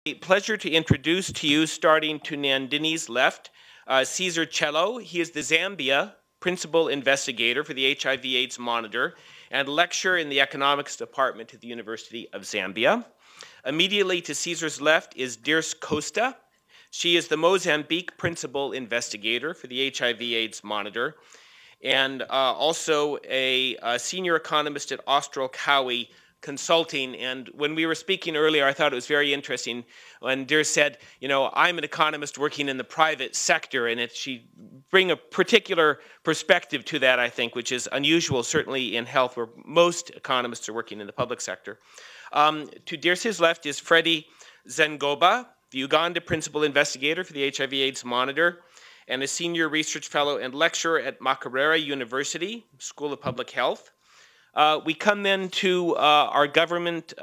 A pleasure to introduce to you, starting to Nandini's left, Cesar Cello. He is the Zambia Principal Investigator for the HIV/AIDS Monitor and lecturer in the Economics Department at the University of Zambia. Immediately to Cesar's left is Dirce Costa. She is the Mozambique Principal Investigator for the HIV/AIDS Monitor and also a senior economist at Austral Cowie Consulting. And when we were speaking earlier, I thought it was very interesting when Dirce said, you know, I'm an economist working in the private sector, and she bring a particular perspective to that, I think, which is unusual, certainly in health, where most economists are working in the public sector. To Dirce's left is Freddie Zengoba, the Uganda Principal Investigator for the HIV/AIDS Monitor, and a senior research fellow and lecturer at Makerere University School of Public Health. We come then to our government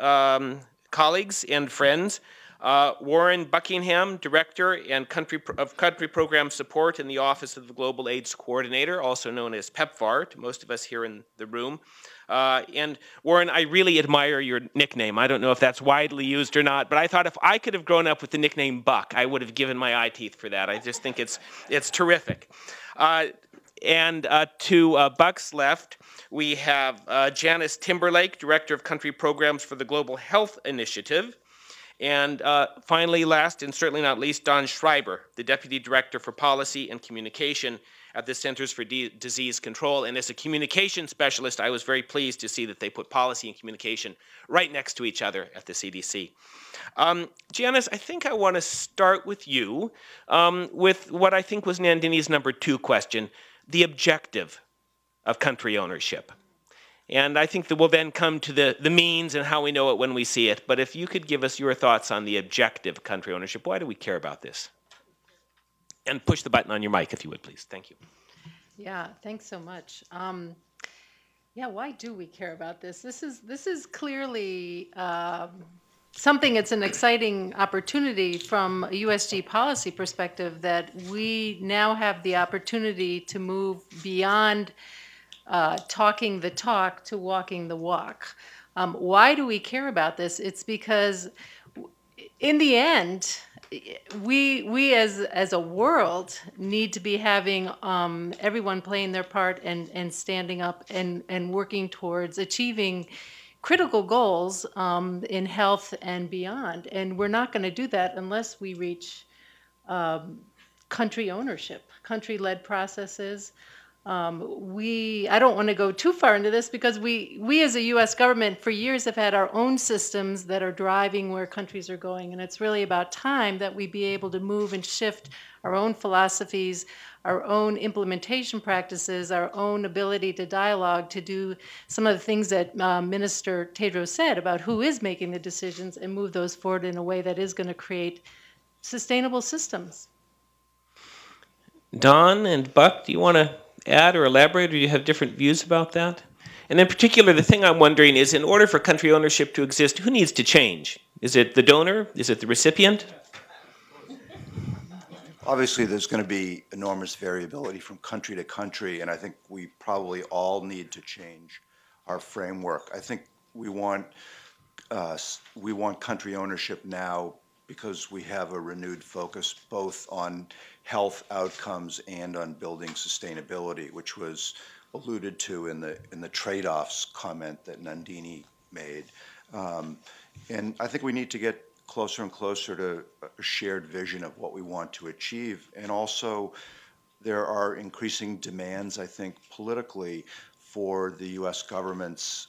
colleagues and friends. Warren Buckingham, Director and Country Program Support in the Office of the Global AIDS Coordinator, also known as PEPFAR, to most of us here in the room. And Warren, I really admire your nickname. I don't know if that's widely used or not, but I thought if I could have grown up with the nickname Buck, I would have given my eye teeth for that. I just think it's terrific. And to Buck's left, we have Janice Timberlake, Director of Country Programs for the Global Health Initiative. And finally, last and certainly not least, Don Schreiber, the Deputy Director for Policy and Communication at the Centers for Disease Control. And as a communication specialist, I was very pleased to see that they put policy and communication right next to each other at the CDC. Janice, I think I want to start with you with what I think was Nandini's number 2 question, the objective of country ownership. And I think that we'll then come to the means and how we know it when we see it. But if you could give us your thoughts on the objective of country ownership, why do we care about this? And push the button on your mic, if you would, please. Thank you. Yeah, thanks so much. Yeah, why do we care about this? This is clearly something. It's an exciting opportunity from a USG policy perspective that we now have the opportunity to move beyond talking the talk to walking the walk. Why do we care about this? It's because in the end, we as a world need to be having everyone playing their part and standing up and working towards achieving critical goals in health and beyond. And we're not going to do that unless we reach country ownership, country-led processes. I don't want to go too far into this because we as a U.S. government for years have had our own systems that are driving where countries are going. And it's really about time that we be able to move and shift our own philosophies, our own implementation practices, our own ability to dialogue, to do some of the things that Minister Tedros said about who is making the decisions and move those forward in a way that is going to create sustainable systems. Don and Buck, do you want to add or elaborate, or do you have different views about that? And in particular, the thing I'm wondering is, in order for country ownership to exist, who needs to change? Is it the donor? Is it the recipient? Obviously, there's going to be enormous variability from country to country, and I think we probably all need to change our framework. I think we want country ownership now because we have a renewed focus both on health outcomes and on building sustainability, which was alluded to in the trade-offs comment that Nandini made. And I think we need to get closer and closer to a shared vision of what we want to achieve. And also, there are increasing demands, I think, politically for the U.S. government's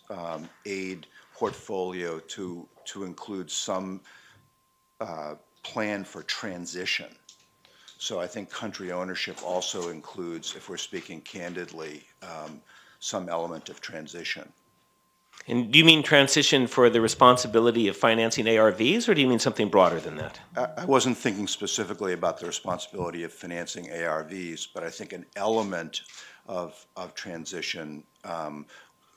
aid portfolio to include some plan for transition. So I think country ownership also includes, if we're speaking candidly, some element of transition. And do you mean transition for the responsibility of financing ARVs, or do you mean something broader than that? I wasn't thinking specifically about the responsibility of financing ARVs, but I think an element of transition and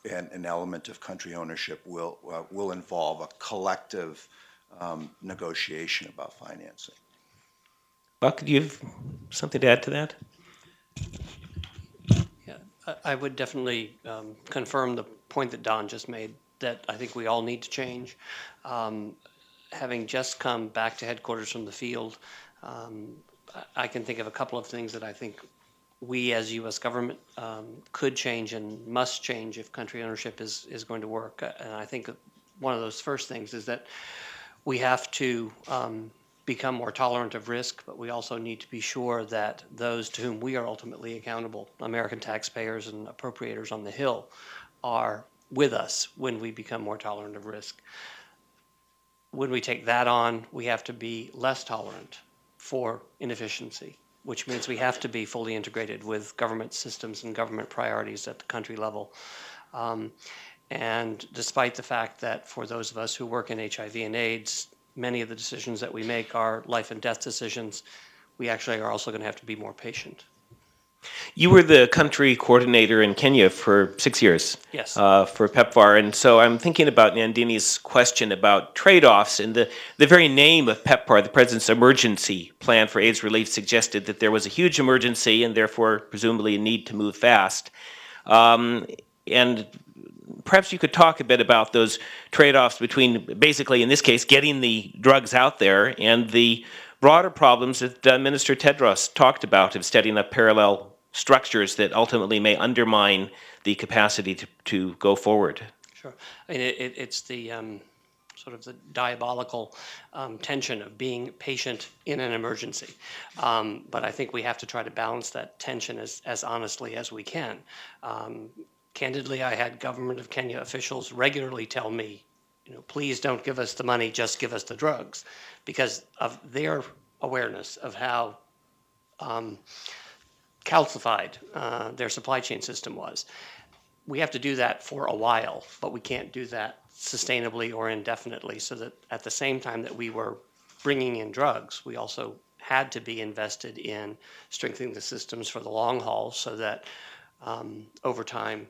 an element of country ownership will involve a collective negotiation about financing. Buck, do you have something to add to that? Yeah, I would definitely confirm the point that Don just made, that I think we all need to change. having just come back to headquarters from the field, I can think of a couple of things that I think we as U.S. government could change and must change if country ownership is going to work. And I think one of those first things is that we have to become more tolerant of risk, but we also need to be sure that those to whom we are ultimately accountable, American taxpayers and appropriators on the Hill, are with us when we become more tolerant of risk. When we take that on, we have to be less tolerant for inefficiency, which means we have to be fully integrated with government systems and government priorities at the country level. And despite the fact that for those of us who work in HIV and AIDS, many of the decisions that we make are life and death decisions, we actually are also going to have to be more patient. You were the country coordinator in Kenya for 6 years. Yes. For PEPFAR. And so I'm thinking about Nandini's question about trade-offs. And the very name of PEPFAR, the President's Emergency Plan for AIDS Relief, suggested that there was a huge emergency and therefore presumably a need to move fast. And perhaps you could talk a bit about those trade-offs between, basically in this case, getting the drugs out there and the broader problems that Minister Tedros talked about of setting up parallel structures that ultimately may undermine the capacity to go forward. Sure. I mean, it's the sort of the diabolical tension of being patient in an emergency. But I think we have to try to balance that tension as honestly as we can. Candidly, I had government of Kenya officials regularly tell me, please don't give us the money, just give us the drugs, because of their awareness of how calcified their supply chain system was. We have to do that for a while, but we can't do that sustainably or indefinitely, so that at the same time that we were bringing in drugs, we also had to be invested in strengthening the systems for the long haul so that over time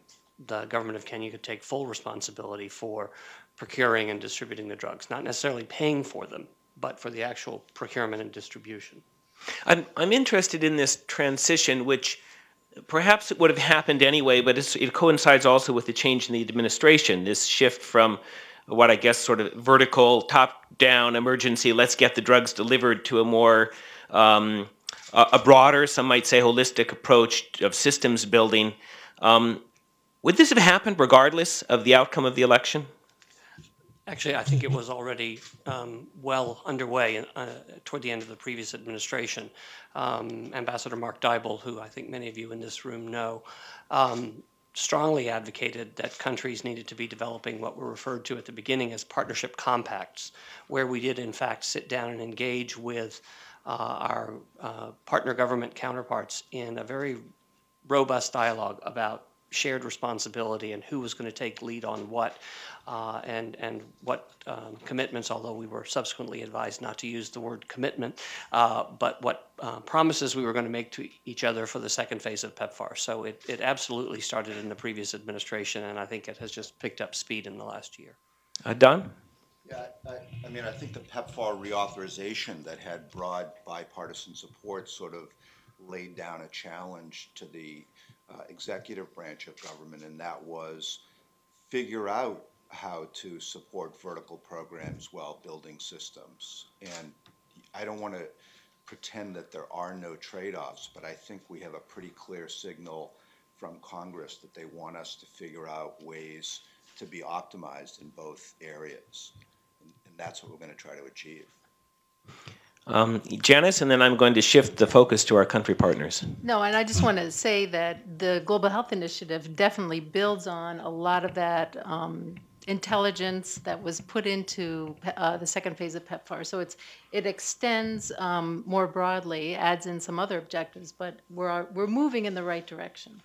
the government of Kenya could take full responsibility for procuring and distributing the drugs, not necessarily paying for them, but for the actual procurement and distribution. I'm interested in this transition, which perhaps it would have happened anyway, but it coincides also with the change in the administration, this shift from what I guess sort of vertical, top-down emergency, let's get the drugs delivered, to a more, a broader, some might say holistic approach of systems building. Would this have happened regardless of the outcome of the election? Actually, I think it was already well underway toward the end of the previous administration. Ambassador Mark Dybul, who I think many of you in this room know, strongly advocated that countries needed to be developing what were referred to at the beginning as partnership compacts, where we did in fact sit down and engage with our partner government counterparts in a very robust dialogue about shared responsibility and who was going to take lead on what, and what commitments, although we were subsequently advised not to use the word commitment, but what promises we were going to make to each other for the second phase of PEPFAR. So it absolutely started in the previous administration, and I think it has just picked up speed in the last year. Don? Yeah, I mean, I think the PEPFAR reauthorization that had broad bipartisan support sort of laid down a challenge to the executive branch of government, and that was figure out how to support vertical programs while building systems. And I don't want to pretend that there are no trade-offs, but I think we have a pretty clear signal from Congress that they want us to figure out ways to be optimized in both areas. And that's what we're going to try to achieve. Janice, and then I'm going to shift the focus to our country partners. No, and I just want to say that the Global Health Initiative definitely builds on a lot of that intelligence that was put into the second phase of PEPFAR. So it extends more broadly, adds in some other objectives, but we're moving in the right direction.